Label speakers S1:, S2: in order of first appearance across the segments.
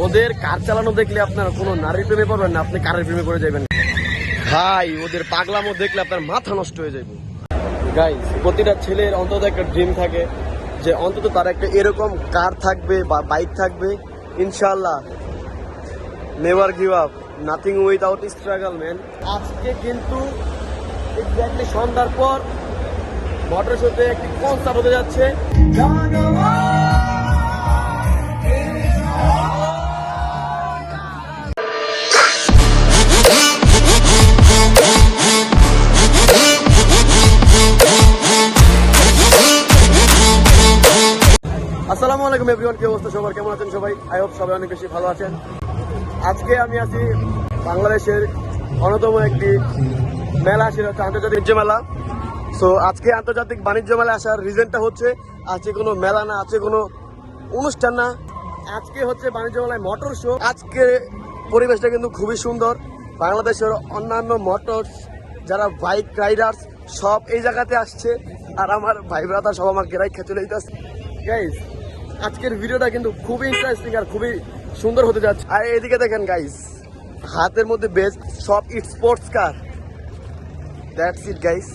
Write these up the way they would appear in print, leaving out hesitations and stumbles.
S1: ওদের কার চালানো দেখলে আপনার কোনো নারীর প্রেমে পড়বেন না, আপনি কারের প্রেমে পড়ে যাবেন ভাই। ওদের পাগলামো দেখলে আপনার মাথা নষ্ট হয়ে যাবে গাইস। প্রতিটা ছেলের অন্তত একটা ড্রিম থাকে যে অন্তত তার একটা এরকম কার থাকবে বা বাইক থাকবে। ইনশাআল্লাহ never give up, nothing without struggle man. আজকে কিন্তু এক্স্যাক্টলি সন্ধ্যার পর মোটর শোতে একটি কনসার্ট হতে যাচ্ছে। আসসালামু আলাইকুম এভরিওয়ান, কি অবস্থা সবার, কেমন আছেন সবাই? আই হোপ সবাই অনেক বেশি ভালো আছেন। আজকে আমি আছি বাংলাদেশের অন্যতম একটি মেলা, সেটা হচ্ছে আন্তর্জাতিক বাণিজ্য মেলা। সো আজকে আন্তর্জাতিক বাণিজ্য মেলা আসার রিজনটা হচ্ছে আজকে কোনো মেলা না, আজকে কোনো অনুষ্ঠান না, আজকে হচ্ছে বাণিজ্য মেলায় মোটর শো। আজকে পরিবেশটা কিন্তু খুবই সুন্দর। বাংলাদেশের অন্যান্য মোটরস যারা বাইক রাইডার্স সব এই জায়গাতে আসছে, আর আমার ভাই ব্রাদার সব আমাকে রাইখা চলে যেতেছে। গাইজ আজকের ভিডিওটা কিন্তু খুবই ইন্টারেস্টিং আর খুবই সুন্দর হতে যাচ্ছে। আর এদিকে দেখেন গাইজ, হাতের মধ্যে বেশ সব sports car. That's it guys.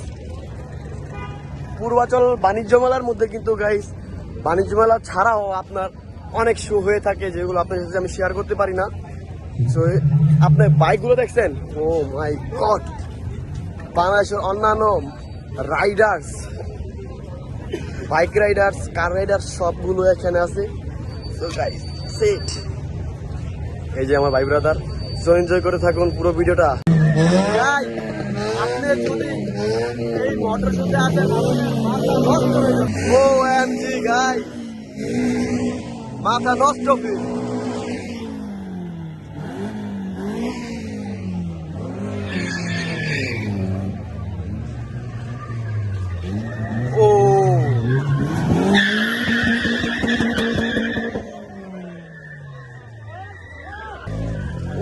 S1: Purbachal বাণিজ্য মেলার মধ্যে কিন্তু গাইজ বাণিজ্য মেলা ছাড়াও আপনার অনেক শো হয়ে থাকে, যেগুলো আপনার সাথে আমি শেয়ার করতে পারি না। সো আপনার বাইকগুলো দেখছেন, ও মাই গড, বাংলাদেশের অন্যান্য রাইডার্স, বাইক রাইডার্স, কার রাইডার্স সবগুলো এখানে আছে। সো গাইস সেট, এই যে আমার ভাই ব্রাদার। সো এনজয় করে থাকুন পুরো ভিডিওটা। আপনি যদি এই মোটর শোতে আসেন ওএমজি গাইস, মাথা নষ্ট feel.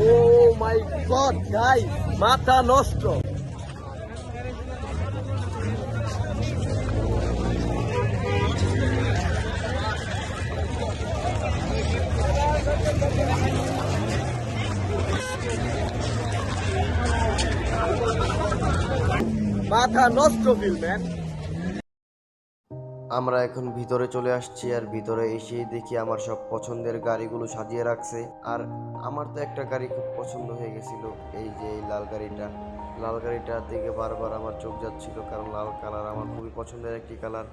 S1: Oh my God, guys, মাথা নষ্ট। মাথা নষ্ট ফিল ম্যান।
S2: আমরা এখন ভিতরে চলে আসছি, আর ভিতরে এসেই দেখি আমার সব পছন্দের গাড়িগুলো সাজিয়ে রাখছে। আর আমার তো একটা গাড়ি খুব পছন্দ হয়ে গেছিল, এই যে এই লাল গাড়িটা। লাল গাড়িটার দিকে বারবার আমার চোখ যাচ্ছিল, কারণ লাল কালার আমার খুবই পছন্দের একটি কালার।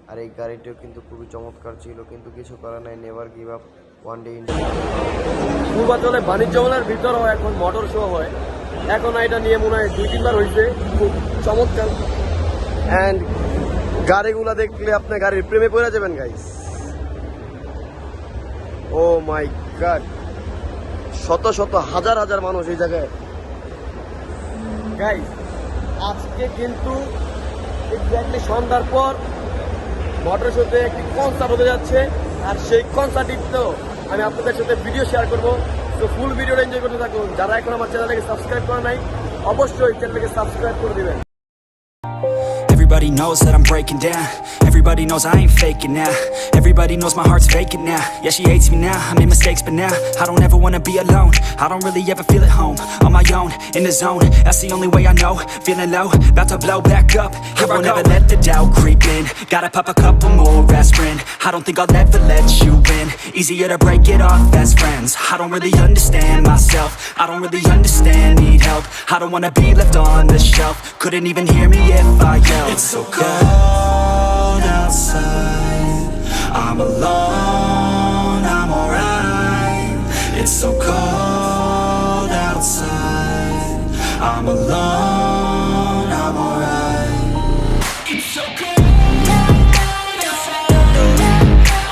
S2: আর এই গাড়িটাও কিন্তু খুবই চমৎকার ছিল, কিন্তু কিছু করার নাই, never give up, one day India.
S1: পূর্বাচলে বাণিজ্য মেলার ভিতরেও এখন মোটর শো হয়। এখন এটা নিয়ে মনে হয় 2-3 বার হয়েছে, খুব চমৎকার। অ্যান্ড গাড়িগুলা দেখলে আপনি গাড়ির প্রেমে পড়ে যাবেন গাইস। ও মাই গড, শত শত হাজার হাজার মানুষ এই জায়গায়। গাইস আজকে কিন্তু এক্স্যাক্টলি সন্ধ্যার পর মোটর শোতে একটি কনসার্ট হতে যাচ্ছে, আর সেই কনসার্টটিতেও আমি আপনাদের সাথে ভিডিও শেয়ার করবো। তো ফুল ভিডিওটা এনজয় করতে থাকুন। যারা এখন আমার চ্যানেলটাকে সাবস্ক্রাইব করে নাই, অবশ্যই চ্যানেলটাকে সাবস্ক্রাইব করে দিবেন।
S3: Everybody knows that I'm breaking down. Everybody knows I ain't faking now. Everybody knows my heart's faking now. Yeah, she hates me now, I made mistakes, but now I don't ever wanna be alone. I don't really ever feel at home. On my own, in the zone, that's the only way I know. Feeling low, about to blow back up. Here I won't ever let the doubt creep in. Gotta pop a couple more aspirin. I don't think I'll ever let you in. Easier to break it off best friends. I don't really understand myself. I don't really understand, need help. I don't wanna be left on the shelf. Couldn't even hear me if I yelled. It's so cold outside, I'm alone, I'm alright. It's so cold outside, I'm alone, I'm alright. It's so cold outside,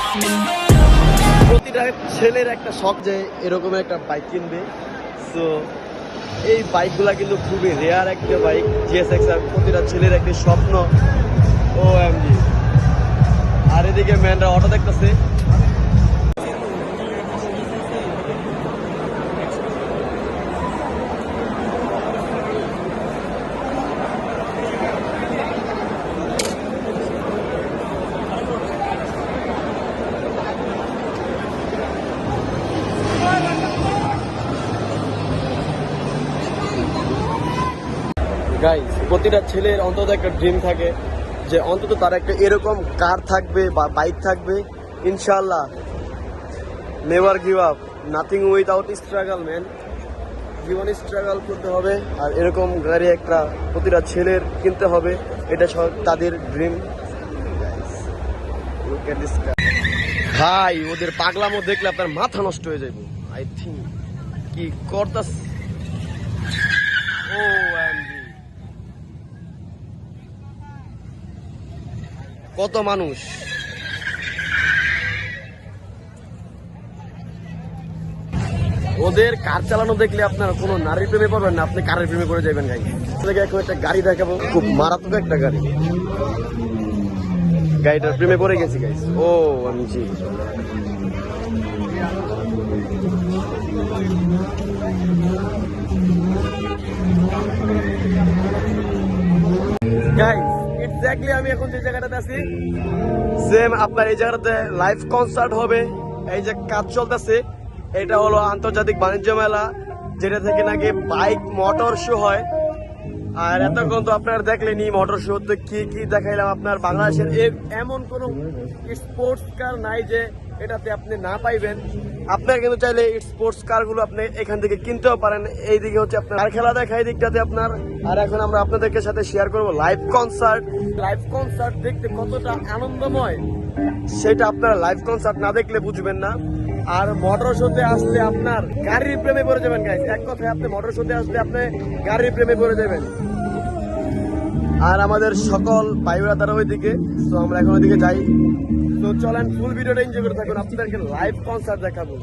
S3: I'm alone.
S1: প্রতিটা ছেলের একটা শখ যে এরকম একটা bike কিনবে। So এই বাইকগুলা কিন্তু খুবই রেয়ার একটা বাইক, GSX-R প্রতিটা ছেলের একটি স্বপ্ন। OMG। আর এদিকে ম্যানরা অটো দেখতেছে। গাইস প্রতিটা ছেলের অন্তত একটা ড্রিম থাকে যে অন্তত তার একটা এরকম কার থাকবে বা বাইক থাকবে। ইনশাআল্লাহ never give up, nothing without struggle man. জীবনে স্ট্রাগল করতে হবে আর এরকম গাড়ি একটা প্রতিটা ছেলের কিনতে হবে, এটা সব তাদের ড্রিম। ভাই ওদের পাগলামো দেখলে আপনার মাথা নষ্ট হয়ে যাবে। আই থিঙ্ক কি করতাস ও কত মানুষ। ওদের কার চালানো দেখলে আপনার কোনো নারীর প্রেমে পড়বেন না, আপনি কারের প্রেমে পড়ে যাবেন। গাড়ি এখন একটা গাড়ি দেখাবো, খুব মারাত্মক একটা গাড়ি। গাড়িটার প্রেমে পড়ে গেছি গাইস। ও আমি জি গাইস এক্স্যাক্টলি আমি এখন যে জায়গাটাতে আছি সেম আপনার এই জায়গাটাতে লাইভ কনসার্ট হবে। এই যে কাজ চলতেছে এটা হলো আন্তর্জাতিক বাণিজ্য মেলা, যেটা থেকে নাকি বাইক মোটর শো হয়। আর এতক্ষণ তো আপনারা দেখলেনি মোটর শো তো কি কি দেখাইলাম। আপনার বাংলাদেশের এমন কোন স্পোর্টস কার নাই যে এটাতে আপনি না পাইবেন। আপনারা কিন্তু চাইলে স্পোর্টস কার গুলো আপনি এখান থেকে কিনতেও পারেন। এইদিকে হচ্ছে আপনার আর খেলা দেখা এই দিকটাতে আপনার। আর এখন আমরা আপনাদেরকে সাথে শেয়ার করব লাইভ কনসার্ট। লাইভ কনসার্ট দেখতে কতটা আনন্দময় সেটা আপনারা লাইভ কনসার্ট না দেখলে বুঝবেন না। আর মোটর শোতে আসলে আপনার গাড়ির প্রেমে পড়ে যাবেন গাইস। এক কথায় আপনি মোটর শোতে আসলে আপনি গাড়ির প্রেমে পড়ে যাবেন। আর আমাদের সকল ভাইরা তারা ওইদিকে, তো আমরা এখন ওইদিকে যাই। তো চলেন ফুল ভিডিওটা এনজয় করে থাকুন, আপনাদেরকে লাইভ কনসার্ট দেখাবো।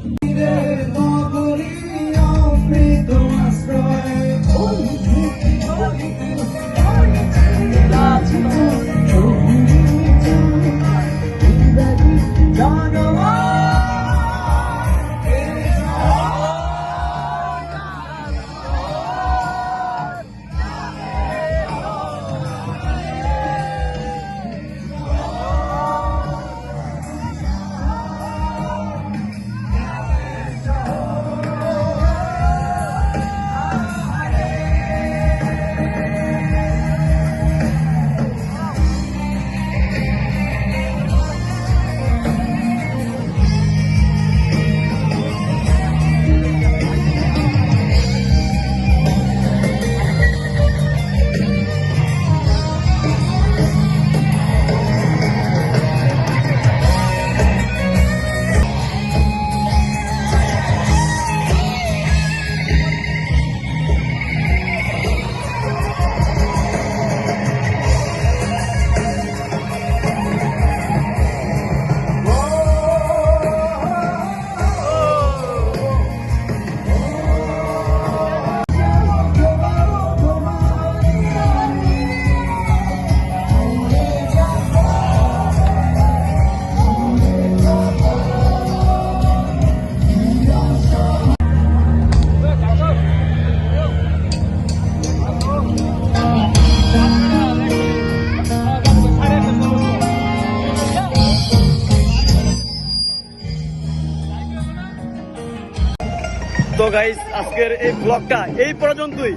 S1: তো গাইস আজকের এই ব্লগটা এই পর্যন্তই।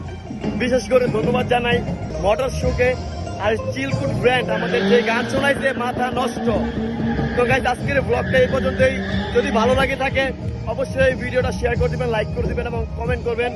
S1: বিশেষ করে ধন্যবাদ জানাই মোটর শোকে আর চিলকুট ব্র্যান্ড আমাদের যে গান শোনাইছে মাথা নষ্ট। তো গাইস আজকের ব্লগটা এই পর্যন্তই। যদি ভালো লাগে থাকে অবশ্যই ভিডিওটা শেয়ার করে দিবেন, লাইক করে দিবেন এবং কমেন্ট করবেন।